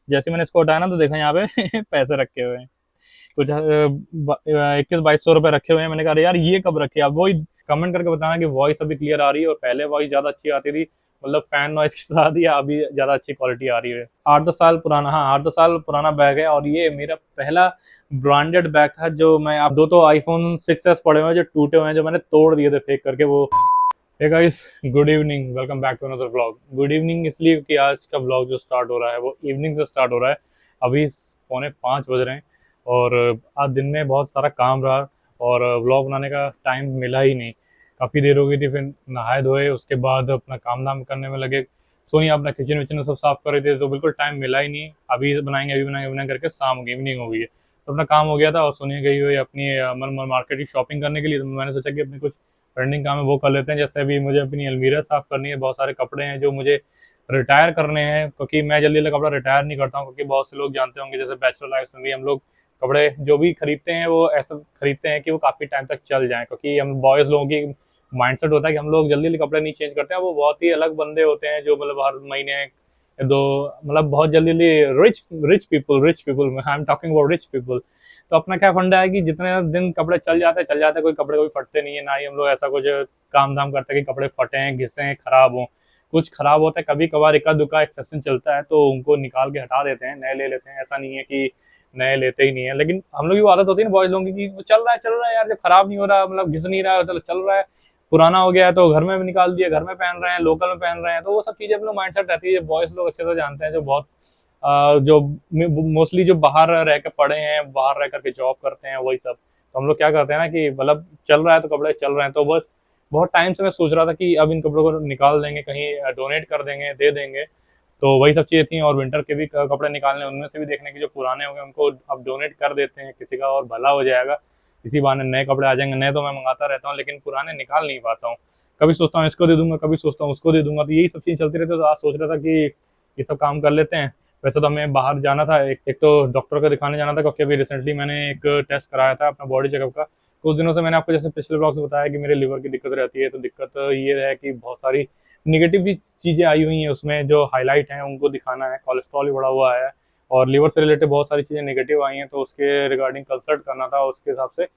जैसे मैंने इसको हटाया ना तो देखा यहाँ पे पैसे रखे हुए हैं कुछ 21-22 सौ रुपए रखे हुए हैं। मैंने कहा यार ये कब रखे, आप वही कमेंट करके बताना कि वॉइस अभी क्लियर आ रही है और पहले वॉइस ज्यादा अच्छी आती थी, मतलब फैन नॉइस के साथ, या अभी ज्यादा अच्छी क्वालिटी आ रही है। 8-10 साल पुराना, हाँ 8-10 साल पुराना बैग है और ये मेरा पहला ब्रांडेड बैग था जो मैं, अब दो तो आईफोन 6s पड़े हुए हैं जो टूटे हुए हैं, जो मैंने तोड़ दिए थे फेंक करके वो। Hey guys, good evening, welcome back to another vlog. Good evening इसलिए क्योंकि आज का व्लॉग जो स्टार्ट हो रहा है वो इवनिंग से स्टार्ट हो रहा है। अभी 4:45 बज रहे हैं और आज दिन में बहुत सारा काम रहा और व्लॉग बनाने का टाइम मिला ही नहीं। काफ़ी देर हो गई थी, फिर नहाए धोए उसके बाद अपना काम धाम करने में लगे। सोनिया अपना किचन विचन सब साफ कर रहे थे तो बिल्कुल टाइम मिला ही नहीं। अभी बनाएंगे अभी बनाएंगे बनाएंगे करके शाम हो गई, इवनिंग हो गई है। तो अपना काम हो गया था और सोनिया गई हुई अपनी मन मार्केट की शॉपिंग करने के लिए। तो मैंने सोचा कि अपनी कुछ पेंडिंग काम है वो कर लेते हैं। जैसे अभी मुझे अपनी अलमीरा साफ करनी है, बहुत सारे कपड़े हैं जो मुझे रिटायर करने हैं, क्योंकि मैं जल्दी जल्दी कपड़ा रिटायर नहीं करता हूँ। क्योंकि बहुत से लोग जानते होंगे जैसे बैचलर लाइफ में भी हम लोग कपड़े जो भी खरीदते हैं वो ऐसा खरीदते हैं कि वो काफ़ी टाइम तक चल जाएं। क्योंकि हम बॉयज़ लोगों की माइंडसेट होता है कि हम लोग जल्दी जल्दी कपड़े नहीं चेंज करते हैं। वो बहुत ही अलग बंदे होते हैं जो मतलब हर महीने दो, मतलब बहुत जल्दी जल्दी rich people I am talking about rich people. तो अपना क्या फंडा है कि जितने दिन कपड़े चल जाते हैं, कोई कपड़े कोई फटते नहीं है, ना ही हम लोग ऐसा कुछ काम धाम करते हैं कि कपड़े फटे हैं घिसे हैं खराब हों। कुछ खराब होता है कभी कभार, इक्का दुक्का एक्सेप्शन चलता है तो उनको निकाल के हटा देते हैं, नए ले लेते हैं। ऐसा नहीं है कि नए लेते ही नहीं है, लेकिन हम लोग की आदत होती है ना बॉयज लोगों की कि वो चल रहा है यार, जब खराब नहीं हो रहा, मतलब घिस नहीं रहा है तो चल रहा है। पुराना हो गया है तो घर में भी निकाल दिया, घर में पहन रहे हैं, लोकल में पहन रहे हैं, तो वो सब चीजें अपने माइंडसेट रहती है। बॉयज लोग अच्छे से जानते हैं जो बहुत जो मोस्टली जो बाहर रह के पढ़े हैं, बाहर रह करके जॉब करते हैं, वही सब। तो हम लोग क्या करते हैं ना कि मतलब चल रहा है तो कपड़े चल रहे हैं, तो बस बहुत टाइम से मैं सोच रहा था कि अब इन कपड़ों को निकाल देंगे, कहीं डोनेट कर देंगे, दे देंगे। तो वही सब चीज़ें थी और विंटर के भी कपड़े निकालने, उनमें से भी देखने की जो पुराने हो गए उनको अब डोनेट कर देते हैं किसी का और भला हो जाएगा। इसी बहाने नए कपड़े आ जाएंगे। नए तो मैं मंगाता रहता हूँ लेकिन पुराने निकाल नहीं पाता हूँ। कभी सोचता हूँ इसको दे दूंगा, कभी सोचता हूँ उसको दे दूंगा, तो यही सब चीज़ चलती रहती है। तो आज सोच रहा था कि ये सब काम कर लेते हैं। वैसे तो हमें बाहर जाना था, एक तो डॉक्टर को दिखाने जाना था, क्योंकि अभी रिसेंटली मैंने एक टेस्ट कराया था अपना बॉडी चेकअप का। कुछ दिनों से मैंने आपको जैसे पिछले ब्लॉग से बताया कि मेरे लिवर की दिक्कत रहती है। तो दिक्कत ये है कि बहुत सारी निगेटिव भी चीज़ें आई हुई हैं उसमें, जो हाईलाइट हैं उनको दिखाना है। कोलेस्ट्रॉल भी बढ़ा हुआ है और लिवर से रिलेटेड बहुत सारी चीज़ें नेगेटिव आई हैं, तो उसके रिगार्डिंग कंसल्ट करना था। उसके हिसाब से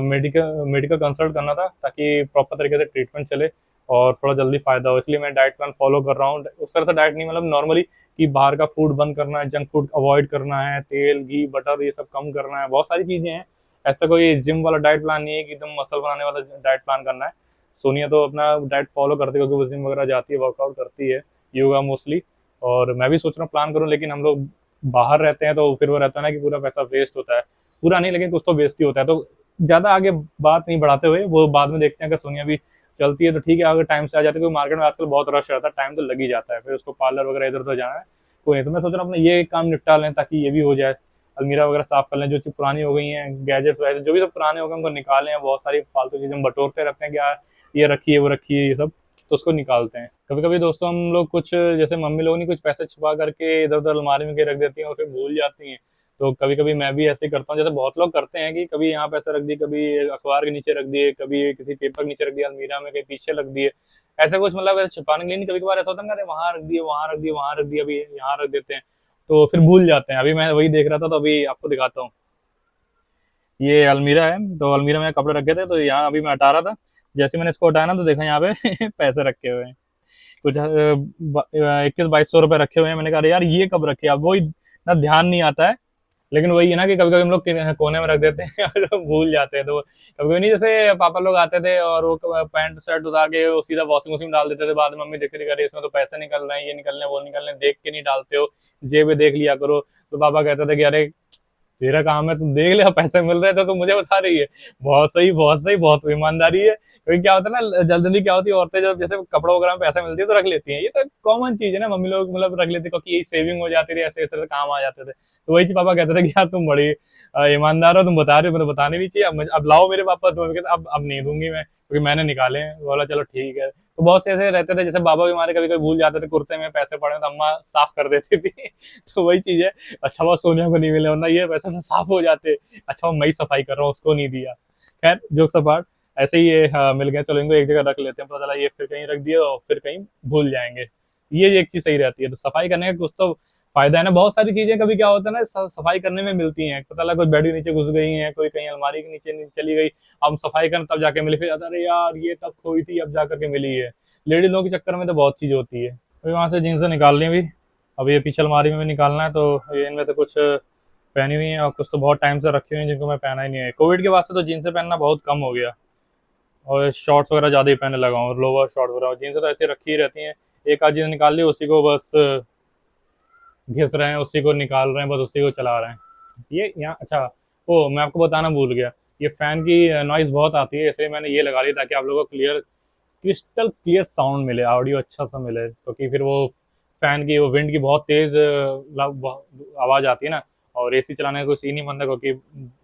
मेडिकल मेडिकल कंसल्ट करना था ताकि प्रॉपर तरीके से ट्रीटमेंट चले और थोड़ा जल्दी फायदा हो। इसलिए मैं डाइट प्लान फॉलो कर रहा हूँ। उस तरह से डाइट नहीं, मतलब नॉर्मली कि बाहर का फूड बंद करना है, जंक फूड अवॉइड करना है, तेल घी बटर ये सब कम करना है, बहुत सारी चीज़ें हैं। ऐसा कोई जिम वाला डाइट प्लान नहीं है कि एकदम मसल बनाने वाला डाइट प्लान करना है। सोनिया तो अपना डाइट फॉलो करती है क्योंकि वो जिम वगैरह जाती है, वर्कआउट करती है, योगा मोस्टली। और मैं भी सोच रहा हूँ प्लान करूँ, लेकिन हम लोग बाहर रहते हैं तो फिर वो रहता है ना कि पूरा पैसा वेस्ट होता है। पूरा नहीं लेकिन कुछ तो वेस्ट ही होता है। तो ज़्यादा आगे बात नहीं बढ़ाते हुए वो बाद में देखते हैं। अगर सोनिया भी चलती है तो ठीक है, अगर टाइम से आ जाती है, क्योंकि मार्केट में आजकल बहुत रश रहता है, टाइम तो लग ही जाता है, फिर उसको पार्लर वगैरह इधर उधर जाना है। कोई नहीं, तो मैं सोच रहा हूँ अपना ये काम निपटा लें ताकि ये भी हो जाए। अलमीरा वगैरह साफ कर लें, जो चीज़ पुरानी हो गई हैं, गैजेट्स वैसे जो भी सब पुराने हो गए उनको निकालें। बहुत सारी फालतू चीज़ें हम बटोरते रहते हैं कि यार ये रखिए वो रखिए ये सब, तो उसको निकालते हैं। कभी कभी दोस्तों हम लोग कुछ, जैसे मम्मी लोग नहीं कुछ पैसे छुपा करके इधर उधर अलमारी में के रख देती हैं और फिर भूल जाती हैं। तो कभी कभी मैं भी ऐसे ही करता हूँ, जैसे बहुत लोग करते हैं कि कभी यहाँ पैसे रख दिए, कभी अखबार के नीचे रख दिए, कभी किसी पेपर के नीचे रख दिया, अलमीरा में कहीं पीछे रख दिए। ऐसा कुछ मतलब ऐसे छुपाने के लिए नहीं, कभी कभार ऐसा होता है ना, अरे वहां रख दिए वहां रख दिए वहां रख दिया, अभी यहाँ रख देते हैं तो फिर भूल जाते हैं। अभी मैं वही देख रहा था तो अभी आपको दिखाता हूँ। ये अलमीरा है, तो अलमीरा में कपड़े रखे थे तो यहाँ अभी मैं हटा रहा था। जैसे मैंने इसको हटाया ना तो देखा यहाँ पे पैसे रखे हुए हैं कुछ 21-22 सौ रुपए रखे हुए हैं। मैंने कहा अरे यार ये कब रखे, अब वही ना ध्यान नहीं आता है। लेकिन वही है ना कि कभी कभी हम लोग कोने में रख देते हैं और भूल जाते हैं। तो कभी कभी नहीं, जैसे पापा लोग आते थे और वो पैंट शर्ट उतार के वो सीधा वॉशिंग मशीन में डाल देते थे, बाद में मम्मी देखती थी अरे इसमें तो पैसे निकल रहे हैं, ये निकल रहे हैं वो निकल रहे हैं, देख के नहीं डालते हो, जेब में देख लिया करो। तो पापा कहते थे कि अरे तेरा काम है तुम देख ले, पैसे मिल रहे थे तो मुझे बता रही है। बहुत सही बहुत सही, बहुत ईमानदारी है। क्योंकि क्या होता है ना, जल्दी जल्दी क्या होती है, औरतें जब जैसे कपड़ों वगैरह में पैसा मिलती है तो रख लेती हैं। ये तो कॉमन चीज है ना, मम्मी लोग मतलब रख लेती है क्योंकि यही सेविंग हो जाती थी, ऐसे इस तरह से काम आ जाते थे। तो वही चीज पापा कहते थे कि यार तुम बड़ी ईमानदार हो, तुम बता रहे हो, मतलब बताने भी चाहिए। अब लाओ मेरे पापा, तो कहते अब नहीं दूंगी मैं क्योंकि मैंने निकाले हैं। बोला चलो ठीक है। तो बहुत से ऐसे रहते थे, जैसे बाबा भी हमारे कभी कभी भूल जाते थे कुर्ते में पैसे पड़े तो अम्मा साफ कर देती थी तो वही चीज है। अच्छा वो सोनिया को नहीं मिले, वरना ये पैसे तो साफ हो जाते। अच्छा वो मैं ही सफाई कर रहा हूँ, उसको नहीं दिया। खैर जोक सपाट, ऐसे ही ये मिल गए, चलो इनको एक जगह रख लेते हैं। पता चला ये फिर कहीं रख दिया और फिर कहीं भूल जाएंगे। ये एक चीज सही रहती है। तो सफाई करने का कुछ तो फायदा है ना, बहुत सारी चीजें कभी क्या होता है ना सफाई करने में मिलती हैं, पता लगा कोई बेड के नीचे घुस गई है, कोई कहीं अलमारी के नीचे चली गई, अब हम सफाई करना तब जाके मिली, फिर अरे यार ये तब खोई थी अब जा करके मिली है। लेडीज लोगों के चक्कर में तो बहुत चीज होती है। अभी वहां से जीन्स निकालनी भी, अब ये पीछे अलमारी में भी निकालना है, तो ये इनमें तो कुछ पहनी हुई है और कुछ तो बहुत टाइम से रखी हुई है जिनको मैं पहना ही नहीं है। कोविड के बाद से तो जीन्स पहनना बहुत कम हो गया, और शॉर्ट्स वगैरह ज्यादा ही पहनने लगा हूँ, और लोअर शॉर्ट्स वगैरह, जीन्स तो ऐसे रखी ही रहती हैं। एक आध जीन्स निकाल ली, उसी को बस घिस रहे हैं, उसी को निकाल रहे हैं, बस उसी को चला रहे हैं। ये यहाँ अच्छा, ओ मैं आपको बताना भूल गया, ये फैन की नॉइज बहुत आती है, इसलिए मैंने ये लगा लिया ताकि आप लोगों को क्रिस्टल क्लियर साउंड मिले, ऑडियो अच्छा सा मिले, क्योंकि फिर वो फैन की वो विंड की बहुत तेज आवाज आती है ना, और एसी चलाने का कोई सीन नहीं बनता, क्योंकि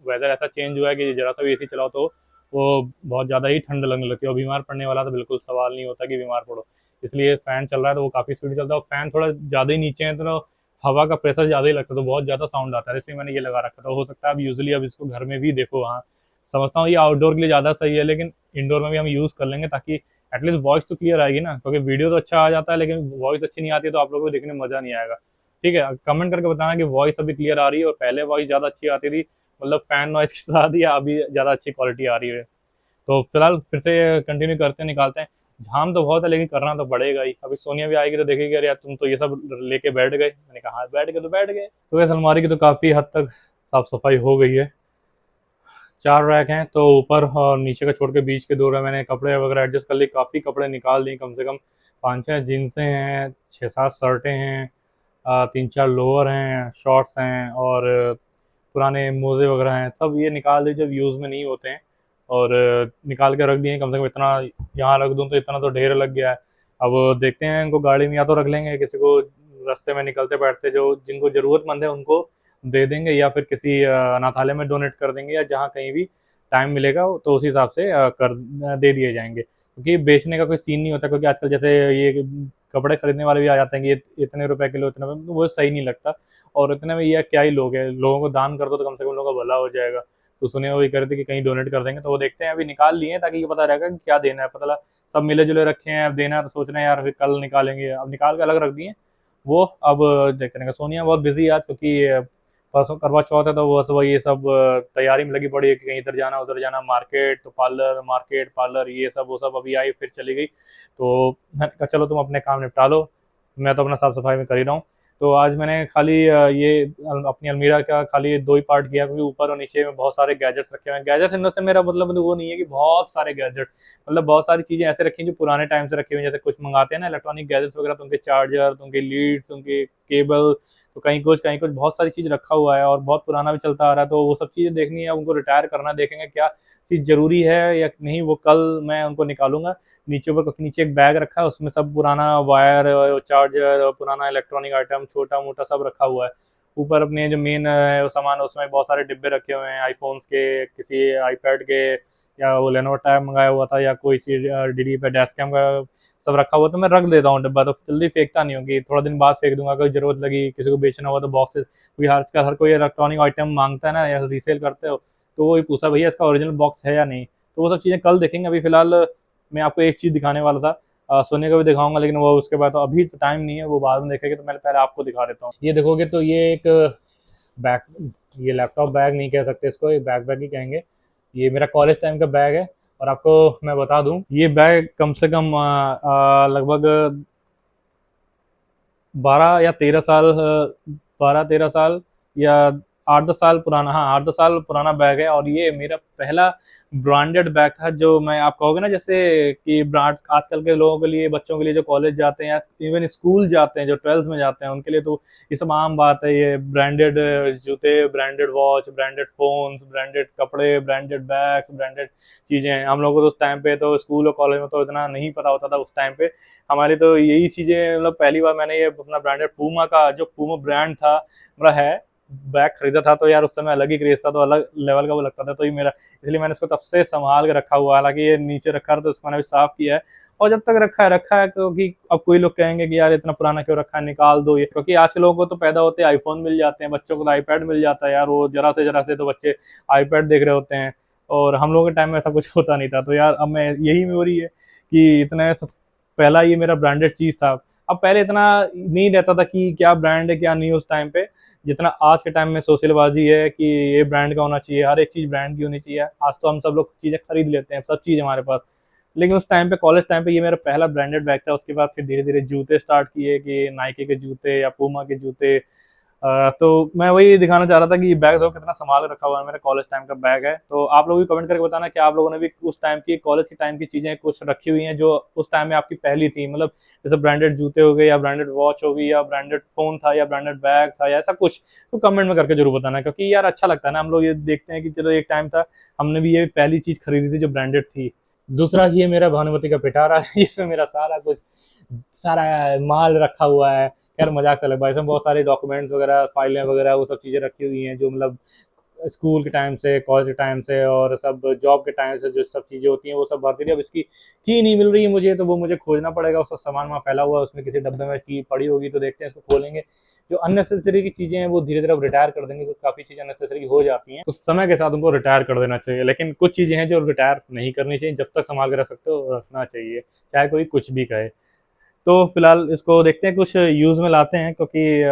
वेदर ऐसा चेंज हुआ है कि जरा सा भी एसी चलाओ तो वो बहुत ज़्यादा ही ठंड लगने लगती है, और बीमार पड़ने वाला तो बिल्कुल सवाल नहीं होता कि बीमार पड़ो। इसलिए फैन चल रहा है तो वो काफ़ी स्पीड चलता है, और फैन थोड़ा ज़्यादा ही नीचे है तो हवा का प्रेशर ज़्यादा ही लगता है, तो बहुत ज़्यादा साउंड आता है, इसलिए मैंने ये लगा रखा था। हो सकता है अब यूजली अब इसको घर में भी देखो, हाँ समझता हूँ ये आउटडोर के लिए ज़्यादा सही है, लेकिन इंडोर में भी हम यूज़ कर लेंगे ताकि एटलीस्ट वॉइस तो क्लियर आएगी ना, क्योंकि वीडियो तो अच्छा आ जाता है लेकिन वॉइस अच्छी नहीं आती है तो आप लोगों को देखने में मजा नहीं आएगा। ठीक है, कमेंट करके बताना कि वॉइस अभी क्लियर आ रही है और पहले वॉइस ज़्यादा अच्छी आती थी, मतलब फैन नॉइस के साथ, या अभी ज़्यादा अच्छी क्वालिटी आ रही है। तो फिलहाल फिर से कंटिन्यू करते हैं, निकालते हैं। झाम तो बहुत है लेकिन करना तो पड़ेगा ही, अभी सोनिया भी आएगी तो देखेगी अरे यार तुम तो ये सब लेके बैठ गए, मैंने कहा हाँ बैठ गए तो बैठ गए। तो वैसे अलमारी की तो काफ़ी हद तक साफ सफाई हो गई है। 4 रैक हैं, तो ऊपर और नीचे का छोड़ के बीच के 2 रैक मैंने कपड़े वगैरह एडजस्ट कर ली, काफ़ी कपड़े निकाल दिए, कम से कम 5-6 जीन्सें हैं, 6-7 शर्टें हैं, 3-4 लोअर हैं, शॉर्ट्स हैं, और पुराने मोजे वगैरह हैं, सब ये निकाल दिए जब यूज़ में नहीं होते हैं, और निकाल के रख दिए। कम से कम इतना यहाँ रख दूँ तो इतना तो ढेर लग गया है। अब देखते हैं, इनको गाड़ी में या तो रख लेंगे, किसी को रास्ते में निकलते बैठते जो जिनको ज़रूरतमंद है उनको दे देंगे, या फिर किसी अनाथालय में डोनेट कर देंगे, या जहाँ कहीं भी टाइम मिलेगा तो उस हिसाब से दे दिए जाएंगे, क्योंकि बेचने का कोई सीन नहीं होता, क्योंकि आजकल जैसे ये कपड़े खरीदने वाले भी आ जाते हैं कि ये इतने रुपए किलो, इतने रुपए, तो वो सही नहीं लगता। और इतने में ये क्या ही लोग हैं, लोगों को दान कर दो तो कम से कम लोगों का भला हो जाएगा। तो सुने वही कर थे कि कहीं डोनेट कर देंगे, तो वो देखते हैं, अभी निकाल लिए हैं ताकि ये पता रहेगा कि क्या देना है, पता लगा सब मिले जुले रखे हैं, अब देना है तो सोच रहे हैं यार फिर कल निकालेंगे, अब निकाल के अलग रख दिए वो। अब देखते रहेंगे। सोनिया बहुत बिजी है आज, क्योंकि परसों करवा चौथ है, तो बस वही ये सब तैयारी में लगी पड़ी है कि कहीं इधर जाना उधर जाना, मार्केट तो पार्लर, मार्केट पार्लर, ये सब वो सब। अभी आई फिर चली गई, तो मैंने कहा चलो तुम अपने काम निपटा लो, मैं तो अपना साफ सफाई में कर ही रहा हूँ। तो आज मैंने खाली अपनी अलमीरा का खाली 2 ही पार्ट किया, क्योंकि ऊपर और नीचे में बहुत सारे गैजेट्स रखे हुए हैं। गैजेट्स इन से मेरा मतलब वो नहीं है कि बहुत सारे गैजेट, मतलब बहुत सारी चीजें ऐसे रखी हैं जो पुराने टाइम से रखी हुई हैं, जैसे कुछ मंगाते हैं ना इलेक्ट्रॉनिक गैजेट्स वगैरह, तो उनके चार्जर, तो उनके लीड्स, उनके केबल, तो कहीं कुछ बहुत सारी चीज रखा हुआ है, और बहुत पुराना भी चलता आ रहा है, तो वो सब चीजें देखनी है, उनको रिटायर करना, देखेंगे क्या चीज जरूरी है या नहीं, वो कल मैं उनको निकालूंगा। नीचे ऊपर, क्योंकि नीचे एक बैग रखा है उसमें सब पुराना वायर, चार्जर, पुराना इलेक्ट्रॉनिक आइटम छोटा मोटा सब रखा हुआ है। ऊपर अपने जो मेन है वो सामान, उसमें बहुत सारे डिब्बे रखे हुए हैं, आईफोन्स के, किसी आईपैड के, या वो लेनोवो टैब मंगाया हुआ था, या कोई सी डीडी पे डेस्क कैम का सब रखा हुआ, तो मैं रख देता हूँ डिब्बा, तो जल्दी फेंकता नहीं हूँ कि थोड़ा दिन बाद फेंक दूंगा, अगर जरूरत लगी किसी को बेचना हुआ तो बॉक्सेस, क्योंकि आजकल हर कोई इलेक्ट्रॉनिक आइटम मांगता है ना, या रीसेल करते हो, तो वो ही पूछा भैया इसका ओरिजिनल बॉक्स है या नहीं, तो वो सब चीज़ें कल देखेंगे। अभी फिलहाल मैं आपको एक चीज़ दिखाने वाला था, सोने का भी दिखाऊंगा, लेकिन वो उसके बाद तो अभी तो टाइम नहीं है, वो बाद में देखेंगे, तो मैं पहले आपको दिखा देता हूँ। ये देखोगे तो ये एक बैग, ये लैपटॉप बैग नहीं कह सकते इसको, ये बैग बैग ही कहेंगे। ये मेरा कॉलेज टाइम का बैग है, और आपको मैं बता दूं ये बैग कम से कम लगभग 12 या 13 साल, 12-13 साल, या 8-10 साल पुराना, हाँ 8-10 साल पुराना बैग है। और ये मेरा पहला ब्रांडेड बैग था, जो मैं आप कहोगे ना जैसे कि ब्रांड आजकल के लोगों के लिए, बच्चों के लिए जो कॉलेज जाते हैं या इवन स्कूल जाते हैं, जो 12th में जाते हैं, उनके लिए तो ये सब आम बात है, ये ब्रांडेड जूते, branded watch, branded phones, branded कपड़े, ब्रांडेड बैग्स, ब्रांडेड चीजें हैं। हम लोगों को तो उस टाइम पे तो स्कूल और कॉलेज में तो इतना नहीं पता होता था उस टाइम पे, हमारी तो यही चीजें, मतलब पहली बार मैंने ये अपना ब्रांडेड पूमा का, जो पूमा ब्रांड था मेरा है, बैग खरीदा था, तो यार उस समय अलग ही क्रेज था, तो अलग लेवल का वो लगता था, तो ये मेरा, इसलिए मैंने इसको तब से संभाल के रखा हुआ है। हालांकि ये नीचे रखा था तो उसको मैंने भी साफ किया है, और जब तक रखा है, क्योंकि अब कोई लोग कहेंगे कि यार इतना पुराना क्यों रखा है, निकाल दो ये, क्योंकि आज के लोगों को तो पैदा होते हैं आईफोन मिल जाते हैं, बच्चों को तो आईपैड मिल जाता है, यार वो जरा से तो बच्चे आईपैड देख रहे होते हैं, और हम लोगों के टाइम में ऐसा कुछ होता नहीं था। तो यार अब मैं, यही मेमोरी है कि इतना सब, पहला ये मेरा ब्रांडेड चीज था। अब पहले इतना नहीं रहता था कि क्या ब्रांड है क्या नहीं उस टाइम पे, जितना आज के टाइम में सोशलबाजी है कि ये ब्रांड का होना चाहिए, हर एक चीज़ ब्रांड की होनी चाहिए। आज तो हम सब लोग चीज़ें खरीद लेते हैं, सब चीज़ हमारे पास। लेकिन उस टाइम पे, कॉलेज टाइम पे, ये मेरा पहला ब्रांडेड बैग था। उसके बाद फिर धीरे धीरे जूते स्टार्ट किए कि नाइकी के जूते या पूमा के जूते। तो मैं वही दिखाना चाह रहा था कि ये बैग देखो कितना संभाल के रखा हुआ है, मेरा कॉलेज टाइम का बैग है। तो आप लोग भी कमेंट करके बताना कि आप लोगों ने भी उस टाइम की, कॉलेज के टाइम की चीजें कुछ रखी हुई हैं जो उस टाइम में आपकी पहली थी, मतलब जैसे ब्रांडेड जूते हो गए या ब्रांडेड वॉच हो गई या ब्रांडेड फोन था या ब्रांडेड बैग था या ऐसा कुछ। तो कमेंट में करके जरूर बताना, क्योंकि यार अच्छा लगता है ना, हम लोग ये देखते हैं कि चलो एक टाइम था, हमने भी ये पहली चीज खरीदी थी जो ब्रांडेड थी। दूसरा ये मेरा भानुमति का पिटारा है, इसमें मेरा सारा कुछ, सारा माल रखा हुआ है। खैर मजाक से अलग भाई, इसमें बहुत सारे डॉक्यूमेंट्स वगैरह, फाइलें वगैरह, वो सब चीज़ें रखी हुई हैं जो मतलब स्कूल के टाइम से, कॉलेज के टाइम से और सब जॉब के टाइम से जो सब चीज़ें होती हैं वो सब भरती थी। अब इसकी की नहीं मिल रही है मुझे, तो वो मुझे खोजना पड़ेगा। उसका सामान वहाँ फैला हुआ है, उसमें किसी डब्बे में की पड़ी होगी, तो देखते हैं इसको खोलेंगे। जो अननेसेसरी की चीज़ें हैं वो धीरे धीरे अब रिटायर कर देंगे, क्योंकि काफ़ी चीज़ें अननेसेसरी हो जाती हैं, उस समय के साथ उनको रिटायर कर देना चाहिए। लेकिन कुछ चीज़ें हैं जो रिटायर नहीं करनी चाहिए, जब तक संभाल के रख सकते हो रखना चाहिए, चाहे कोई कुछ भी कहे। तो फिलहाल इसको देखते हैं, कुछ यूज में लाते हैं, क्योंकि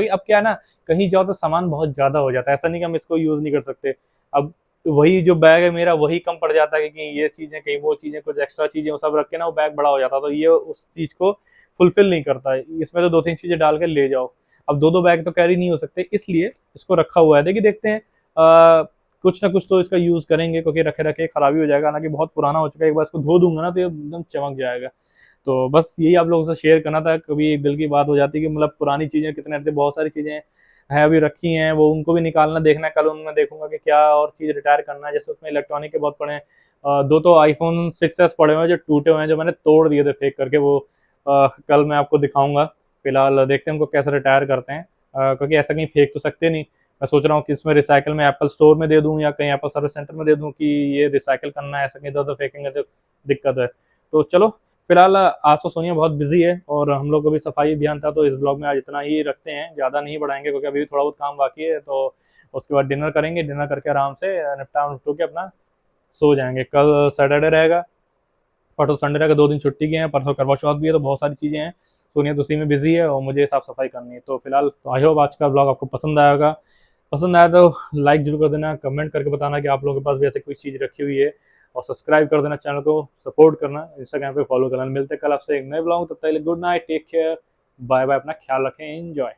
अब क्या है ना, कहीं जाओ तो सामान बहुत ज्यादा हो जाता है, ऐसा नहीं कि हम इसको यूज नहीं कर सकते। अब वही जो बैग है मेरा वही कम पड़ जाता है, क्योंकि ये चीजें, कहीं वो चीजें, कुछ एक्स्ट्रा चीजें वो सब रख के ना वो बैग बड़ा हो जाता है, तो ये उस चीज को फुलफिल नहीं करता है। इसमें तो दो तीन चीजें डाल के ले जाओ। अब दो दो बैग तो कैरी नहीं हो सकते, इसलिए इसको रखा हुआ है। देखिए देखते हैं, कुछ ना कुछ तो इसका यूज करेंगे, क्योंकि रखे रखे खराबी हो जाएगा। हालांकि बहुत पुराना हो चुका है, एक बार इसको धो दूंगा ना तो ये एकदम चमक जाएगा। तो बस यही आप लोगों से शेयर करना था। कभी एक दिल की बात हो जाती है कि मतलब पुरानी चीजें कितने रहते, बहुत सारी चीजें हैं अभी रखी हैं, वो उनको भी निकालना देखना है। कल उनमें देखूंगा कि क्या और चीज रिटायर करना है। जैसे उसमें इलेक्ट्रॉनिक के बहुत पड़े हैं, दो तो आईफोन 6s पड़े हुए हैं जो टूटे हुए हैं, जो मैंने तोड़ दिए थे फेंक करके। वो कल मैं आपको दिखाऊंगा। फिलहाल देखते हैं उनको कैसे रिटायर करते हैं, क्योंकि ऐसा कहीं फेंक तो सकते नहीं। मैं सोच रहा हूँ कि इसमें रिसाइकल में एप्पल स्टोर में दे दूं या कहीं एप्पल सर्विस सेंटर में दे दूं कि ये रिसाइकल करना है, ऐसा कहीं इधर उधर फेंकेंगे तो दिक्कत है। तो चलो, फिलहाल आज तो सोनिया बहुत बिजी है और हम लोग को भी सफाई अभियान था, तो इस ब्लॉग में आज इतना ही रखते हैं, ज़्यादा नहीं बढ़ाएंगे क्योंकि अभी भी थोड़ा बहुत काम बाकी है। तो उसके बाद डिनर करेंगे, डिनर करके आराम से निपटा उठो के अपना सो जाएंगे। कल सैटरडे रहेगा, परसों संडे रहेगा, 2 दिन छुट्टी के हैं, परसों करवा चौथ भी है, तो बहुत सारी चीज़ें हैं। सोनिया तो उसी में बिजी है और मुझे साफ सफाई करनी है। तो फिलहाल तो आई होप आज का ब्लॉग आपको पसंद आया होगा। पसंद आया तो लाइक जरूर कर देना, कमेंट करके बताना कि आप लोगों के पास भी ऐसे कोई चीज़ रखी हुई है, और सब्सक्राइब कर देना, चैनल को सपोर्ट करना, इंस्टाग्राम पे फॉलो करना। मिलते हैं कल आपसे एक नए ब्लॉग, तब तक good night, take care, bye bye, अपना ख्याल रखें, एंजॉय।